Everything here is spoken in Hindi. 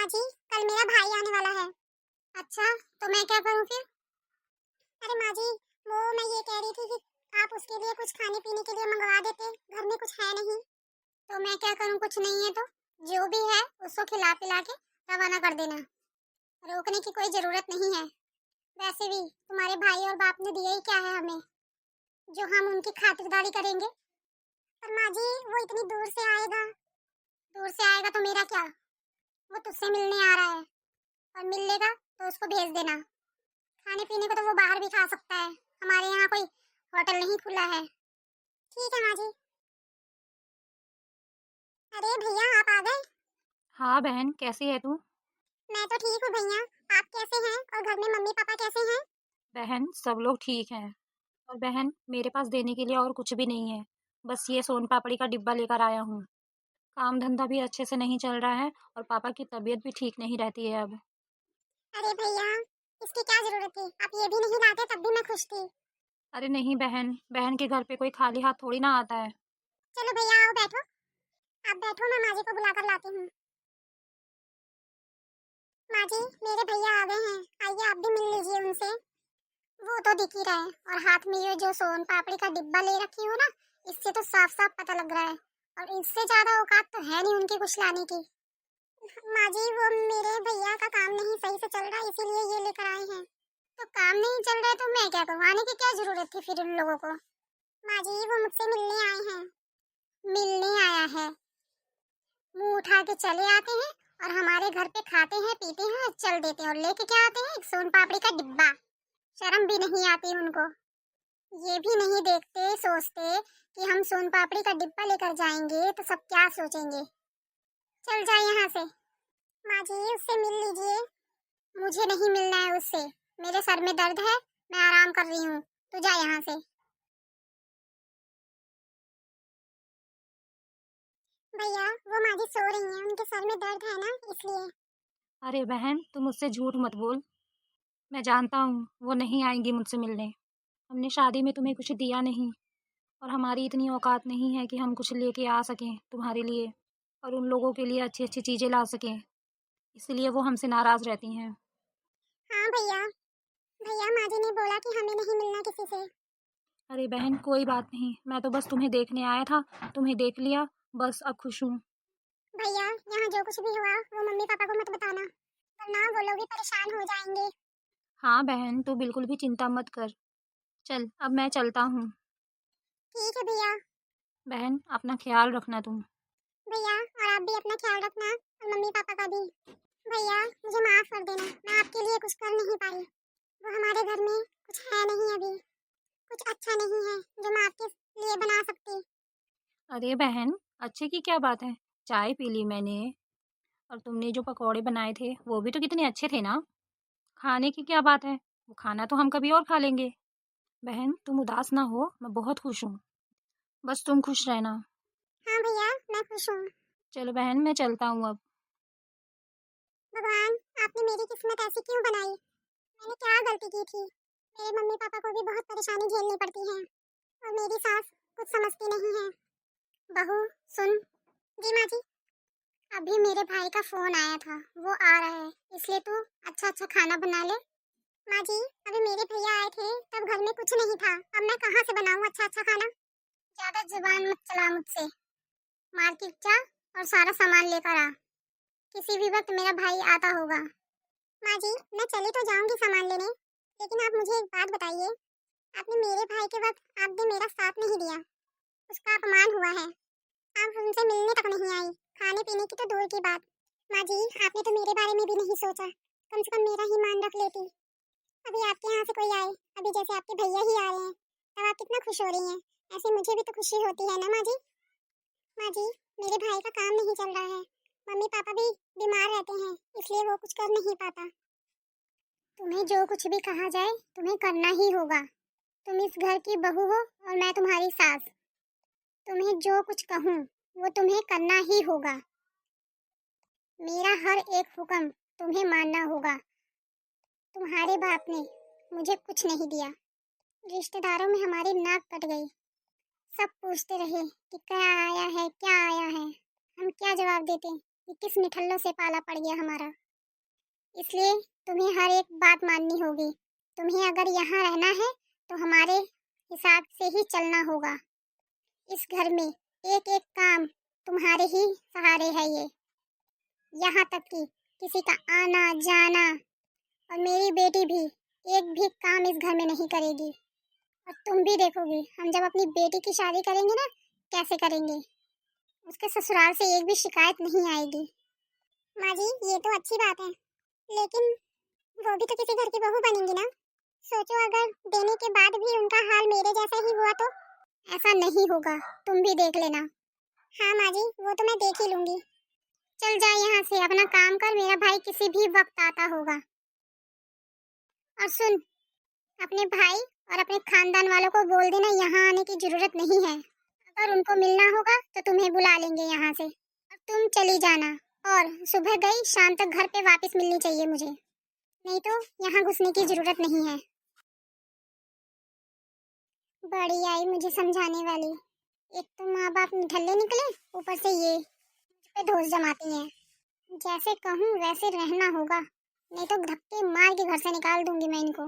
माँ जी, कल मेरा भाई आने वाला है। अच्छा, तो मैं क्या करूँ फिर? अरे माँ जी, वो मैं ये कह रही थी कि आप उसके लिए कुछ खाने पीने के लिए मंगवा देते, घर में कुछ है नहीं। तो मैं क्या करूँ, कुछ नहीं है तो जो भी है उसको खिला पिला के रवाना कर देना। रोकने की कोई जरूरत नहीं है। वैसे भी तुम्हारे भाई और बाप ने दिया ही क्या है हमें, जो हम उनकी खातिरदारी करेंगे। पर माँ जी, वो इतनी दूर से आएगा तो मेरा क्या? वो तुझसे मिलने आ रहा है और मिल लेगा तो उसको भेज देना। खाने पीने को तो वो बाहर भी खा सकता है, हमारे यहाँ कोई होटल नहीं खुला है। ठीक है माँ जी। अरे भैया, आप आ गए। हाँ बहन, कैसी है तू? मैं तो ठीक हूँ भैया। आप कैसे हैं और घर में मम्मी पापा कैसे हैं? बहन, सब लोग ठीक हैं। और बहन, मेरे पास देने के लिए और कुछ भी नहीं है। बस ये सोन पापड़ी का डिब्बा लेकर आया हूँ। काम धंधा भी अच्छे से नहीं चल रहा है और पापा की तबीयत भी ठीक नहीं रहती है अब। अरे भैया, इसकी क्या जरूरत थी? आप ये भी नहीं लाते तब भी मैं खुश थी। अरे नहीं बहन, बहन के घर पे कोई खाली हाथ थोड़ी ना आता है। चलो भैया, आओ बैठो। आप बैठो, मैं माँ जी को बुला कर लाती हूँ। माँ जी, मेरे भैया आ गए हैं, आइए आप भी मिल लीजिए उनसे। वो तो दिख ही रहा है, और हाथ में ये जो सोन पापड़ी का डिब्बा ले रखी हो ना, इससे तो साफ साफ पता लग रहा है। और इससे ज्यादा औकात तो है नहीं उनकी कुछ लाने की। माँ जी, वो मेरे भैया का काम नहीं सही से चल रहा, इसीलिए ये लेकर आए हैं। तो काम नहीं चल रहा है तो मैं क्या करूँ? आने की क्या जरूरत थी फिर उन लोगों को? माँ जी, वो मुझसे मिलने आए हैं। मिलने आया है? मुंह उठा के चले आते हैं और हमारे घर पे खाते हैं पीते हैं चल देते हैं, और लेके क्या आते हैं? एक सोन पापड़ी का डिब्बा। शर्म भी नहीं आती उनको। ये भी नहीं देखते, सोचते कि हम सोन पापड़ी का डिब्बा लेकर जाएंगे तो सब क्या सोचेंगे। चल जाए यहाँ से। माँ जी, उससे मिल लीजिए। मुझे नहीं मिलना है उससे। मेरे सर में दर्द है, मैं आराम कर रही हूँ। तू जा यहाँ से। भैया, वो माँ जी सो रही हैं, उनके सर में दर्द है ना, इसलिए। अरे बहन, तुम मुझसे झूठ मत बोल। मैं जानता हूँ वो नहीं आएंगी मुझसे मिलने। हमने शादी में तुम्हें कुछ दिया नहीं और हमारी इतनी औकात नहीं है कि हम कुछ लेके आ सकें तुम्हारे लिए और उन लोगों के लिए अच्छी अच्छी चीज़ें ला सकें। इसलिए वो हमसे नाराज़ रहती हैं। हाँ भैया। भैया, माँ जी ने बोला कि हमें नहीं मिलना किसी से। अरे बहन, कोई बात नहीं, मैं तो बस तुम्हें देखने आया था। तुम्हें देख लिया, बस अब खुश हूँ। भैया, यहाँ जो कुछ भी हुआ वो मम्मी पापा को मत बताना, वरना वो लोग भी परेशान हो जाएंगे। हाँ बहन, तू बिल्कुल भी चिंता मत कर। चल, अब मैं चलता हूँ। ठीक है भैया। बहन, अपना ख्याल रखना तुम। भैया, और आप भी अपना ख्याल रखना, और मम्मी पापा का भी। भैया, मुझे माफ कर देना, मैं आपके लिए कुछ कर नहीं पाई। वो हमारे घर में कुछ है नहीं अभी, कुछ अच्छा नहीं है जो मैं आपके लिए बना सकती। अरे बहन, अच्छे की क्या बात है? चाय पी ली मैंने। और तुमने जो पकौड़े बनाए थे वो भी तो कितने अच्छे थे ना। खाने की क्या बात है? वो खाना तो हम कभी और खा लेंगे। बहन, तुम उदास ना हो, मैं बहुत खुश हूँ। बस तुम खुश रहना। हाँ भैया, मैं खुश हूँ। चलो बहन, मैं चलता हूँ अब। भगवान, आपने मेरी किस्मत ऐसी क्यों बनाई? मैंने क्या गलती की थी? मेरे मम्मी पापा को भी बहुत परेशानी झेलनी पड़ती है, और मेरी सास कुछ समझती नहीं है। बहू, सुन। जी माँ जी। अभी मेरे भाई का फोन आया था, वो आ रहा है, इसलिए तू अच्छा अच्छा खाना बना ले। माँ जी, अभी मेरे भैया आए थे तब घर में कुछ नहीं था, अब मैं कहाँ से बनाऊँ अच्छा अच्छा खाना? ज्यादा जुबान मत चला मुझसे। मार्केट जा और सारा सामान लेकर आ, किसी भी वक्त मेरा भाई आता होगा। माँ जी, मैं चली तो जाऊंगी सामान लेने, लेकिन आप मुझे एक बात बताइए। आपने मेरे भाई के वक्त आपने मेरा साथ नहीं दिया, उसका अपमान हुआ है। आप उनसे मिलने तक नहीं आई, खाने पीने की तो दूर की बात। माँ जी, आपने तो मेरे बारे में भी नहीं सोचा, कम से कम मेरा ही मान रख लेती। अभी आपके यहाँ से कोई आए, अभी जैसे आपके भैया ही आ रहे हैं, तब आप कितना खुश हो रही हैं। ऐसे मुझे भी तो खुशी होती है ना माँ जी। माँ जी, मेरे भाई का काम नहीं चल रहा है, मम्मी पापा भी बीमार रहते हैं, इसलिए वो कुछ कर नहीं पाता। तुम्हें जो कुछ भी कहा जाए तुम्हें करना ही होगा। तुम इस घर की बहू हो और मैं तुम्हारी सास। तुम्हें जो कुछ कहूँ वो तुम्हें करना ही होगा। मेरा हर एक हुक्म तुम्हें मानना होगा। तुम्हारे बाप ने मुझे कुछ नहीं दिया, रिश्तेदारों में हमारी नाक कट गई। सब पूछते रहे कि क्या आया है क्या आया है, हम क्या जवाब देते। कि किस निठल्लों से पाला पड़ गया हमारा। इसलिए तुम्हें हर एक बात माननी होगी। तुम्हें अगर यहाँ रहना है तो हमारे हिसाब से ही चलना होगा। इस घर में एक एक काम तुम्हारे ही सहारे है ये। यहाँ तक कि किसी का आना जाना, और मेरी बेटी भी एक भी काम इस घर में नहीं करेगी। और तुम भी देखोगी हम जब अपनी बेटी की शादी करेंगे ना, कैसे करेंगे। उसके ससुराल से एक भी शिकायत नहीं आएगी। माँ जी ये तो अच्छी बात है, लेकिन वो भी तो किसी घर की बहू बनेंगी ना। सोचो अगर देने के बाद भी उनका हाल मेरे जैसा ही हुआ तो। ऐसा नहीं होगा, तुम भी देख लेना। हाँ माँ जी वो तो मैं देख ही लूंगी। चल जा यहाँ से, अपना काम कर, मेरा भाई किसी भी वक्त आता होगा। और सुन, अपने भाई और अपने खानदान वालों को बोल देना यहाँ आने की जरूरत नहीं है। अगर उनको मिलना होगा तो तुम्हें बुला लेंगे यहाँ से। और तुम चली जाना, और सुबह गई शाम तक घर पे वापस मिलनी चाहिए मुझे, नहीं तो यहाँ घुसने की जरूरत नहीं है। बड़ी आई मुझे समझाने वाली। एक तो माँ बाप निठल्ले निकले, ऊपर से ये मुझ पे दोष जमाती हैं। जैसे कहूँ वैसे रहना होगा, नहीं तो धक्के मार के घर से निकाल दूंगी मैं इनको।